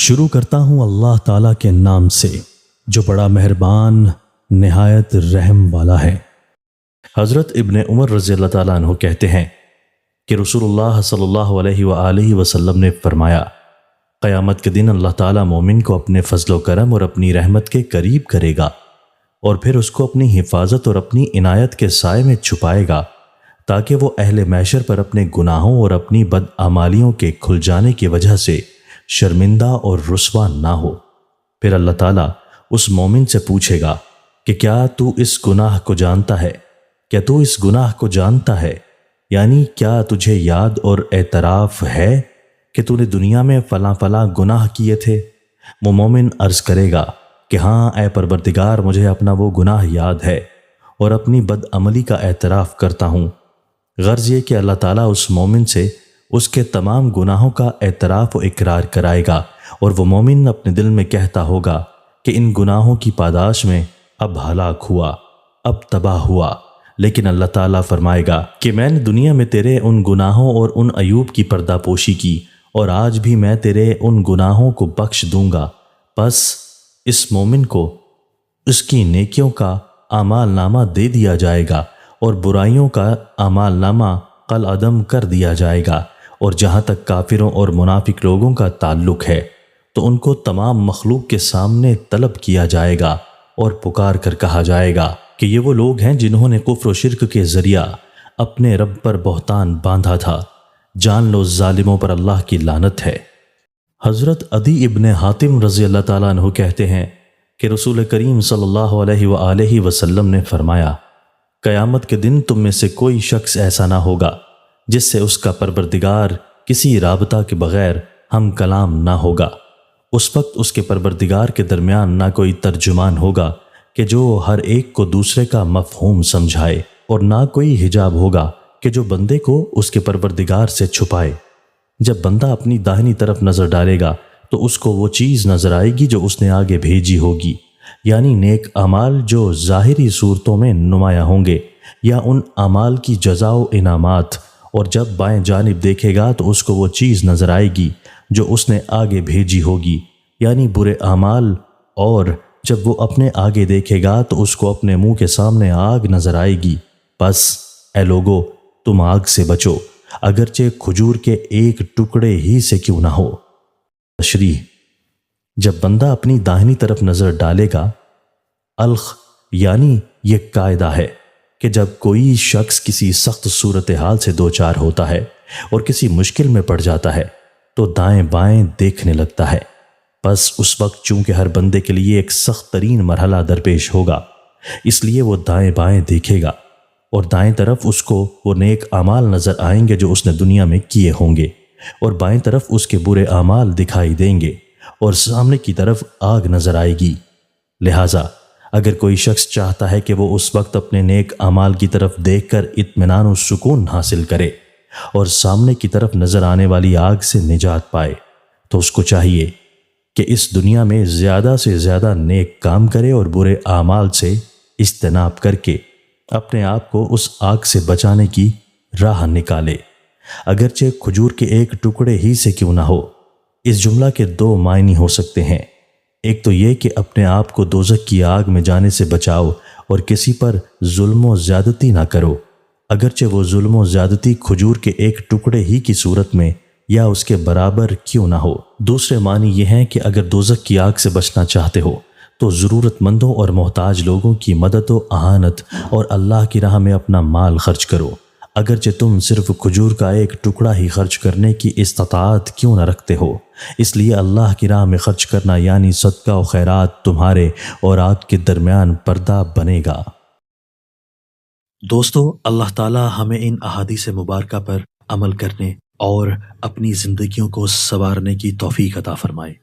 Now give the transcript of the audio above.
شروع کرتا ہوں اللہ تعالیٰ کے نام سے جو بڑا مہربان نہایت رحم والا ہے۔ حضرت ابن عمر رضی اللہ تعالیٰ عنہ کہتے ہیں کہ رسول اللہ صلی اللہ علیہ وآلہ وسلم نے فرمایا، قیامت کے دن اللہ تعالیٰ مومن کو اپنے فضل و کرم اور اپنی رحمت کے قریب کرے گا اور پھر اس کو اپنی حفاظت اور اپنی عنایت کے سائے میں چھپائے گا تاکہ وہ اہل محشر پر اپنے گناہوں اور اپنی بدعمالیوں کے کھل جانے کی وجہ سے شرمندہ اور رسوا نہ ہو۔ پھر اللہ تعالیٰ اس مومن سے پوچھے گا کہ کیا تو اس گناہ کو جانتا ہے؟ کیا تو اس گناہ کو جانتا ہے؟ یعنی کیا تجھے یاد اور اعتراف ہے کہ تو نے دنیا میں فلاں فلاں گناہ کیے تھے؟ وہ مومن عرض کرے گا کہ ہاں اے پروردگار، مجھے اپنا وہ گناہ یاد ہے اور اپنی بدعملی کا اعتراف کرتا ہوں۔ غرض یہ کہ اللہ تعالیٰ اس مومن سے اس کے تمام گناہوں کا اعتراف و اقرار کرائے گا اور وہ مومن اپنے دل میں کہتا ہوگا کہ ان گناہوں کی پاداش میں اب ہلاک ہوا، اب تباہ ہوا، لیکن اللہ تعالیٰ فرمائے گا کہ میں نے دنیا میں تیرے ان گناہوں اور ان عیوب کی پردہ پوشی کی اور آج بھی میں تیرے ان گناہوں کو بخش دوں گا۔ پس اس مومن کو اس کی نیکیوں کا اعمال نامہ دے دیا جائے گا اور برائیوں کا اعمال نامہ قلعدم کر دیا جائے گا، اور جہاں تک کافروں اور منافق لوگوں کا تعلق ہے تو ان کو تمام مخلوق کے سامنے طلب کیا جائے گا اور پکار کر کہا جائے گا کہ یہ وہ لوگ ہیں جنہوں نے کفر و شرک کے ذریعہ اپنے رب پر بہتان باندھا تھا، جان لو ظالموں پر اللہ کی لعنت ہے۔ حضرت عدی ابن حاتم رضی اللہ تعالیٰ عنہ کہتے ہیں کہ رسول کریم صلی اللہ علیہ وآلہ وسلم نے فرمایا، قیامت کے دن تم میں سے کوئی شخص ایسا نہ ہوگا جس سے اس کا پروردگار کسی رابطہ کے بغیر ہم کلام نہ ہوگا۔ اس وقت اس کے پروردگار کے درمیان نہ کوئی ترجمان ہوگا کہ جو ہر ایک کو دوسرے کا مفہوم سمجھائے، اور نہ کوئی حجاب ہوگا کہ جو بندے کو اس کے پروردگار سے چھپائے۔ جب بندہ اپنی داہنی طرف نظر ڈالے گا تو اس کو وہ چیز نظر آئے گی جو اس نے آگے بھیجی ہوگی، یعنی نیک اعمال جو ظاہری صورتوں میں نمایاں ہوں گے یا ان اعمال کی جزا و انعامات، اور جب بائیں جانب دیکھے گا تو اس کو وہ چیز نظر آئے گی جو اس نے آگے بھیجی ہوگی، یعنی برے اعمال، اور جب وہ اپنے آگے دیکھے گا تو اس کو اپنے منہ کے سامنے آگ نظر آئے گی۔ پس اے لوگو، تم آگ سے بچو، اگرچہ کھجور کے ایک ٹکڑے ہی سے کیوں نہ ہو۔ تشریح: جب بندہ اپنی داہنی طرف نظر ڈالے گا، الخ یعنی یہ قاعدہ ہے کہ جب کوئی شخص کسی سخت صورتحال سے دوچار ہوتا ہے اور کسی مشکل میں پڑ جاتا ہے تو دائیں بائیں دیکھنے لگتا ہے۔ بس اس وقت چونکہ ہر بندے کے لیے ایک سخت ترین مرحلہ درپیش ہوگا، اس لیے وہ دائیں بائیں دیکھے گا، اور دائیں طرف اس کو وہ نیک اعمال نظر آئیں گے جو اس نے دنیا میں کیے ہوں گے، اور بائیں طرف اس کے برے اعمال دکھائی دیں گے، اور سامنے کی طرف آگ نظر آئے گی۔ لہٰذا اگر کوئی شخص چاہتا ہے کہ وہ اس وقت اپنے نیک اعمال کی طرف دیکھ کر اطمینان و سکون حاصل کرے اور سامنے کی طرف نظر آنے والی آگ سے نجات پائے، تو اس کو چاہیے کہ اس دنیا میں زیادہ سے زیادہ نیک کام کرے اور برے اعمال سے اجتناب کر کے اپنے آپ کو اس آگ سے بچانے کی راہ نکالے، اگرچہ کھجور کے ایک ٹکڑے ہی سے کیوں نہ ہو۔ اس جملہ کے دو معنی ہو سکتے ہیں، ایک تو یہ کہ اپنے آپ کو دوزخ کی آگ میں جانے سے بچاؤ اور کسی پر ظلم و زیادتی نہ کرو، اگرچہ وہ ظلم و زیادتی کھجور کے ایک ٹکڑے ہی کی صورت میں یا اس کے برابر کیوں نہ ہو۔ دوسرے معنی یہ ہیں کہ اگر دوزخ کی آگ سے بچنا چاہتے ہو تو ضرورت مندوں اور محتاج لوگوں کی مدد و اعانت اور اللہ کی راہ میں اپنا مال خرچ کرو، اگرچہ تم صرف کھجور کا ایک ٹکڑا ہی خرچ کرنے کی استطاعت کیوں نہ رکھتے ہو۔ اس لیے اللہ کی راہ میں خرچ کرنا یعنی صدقہ و خیرات تمہارے اور آگ کے درمیان پردہ بنے گا۔ دوستو، اللہ تعالی ہمیں ان احادیث مبارکہ پر عمل کرنے اور اپنی زندگیوں کو سنوارنے کی توفیق عطا فرمائے۔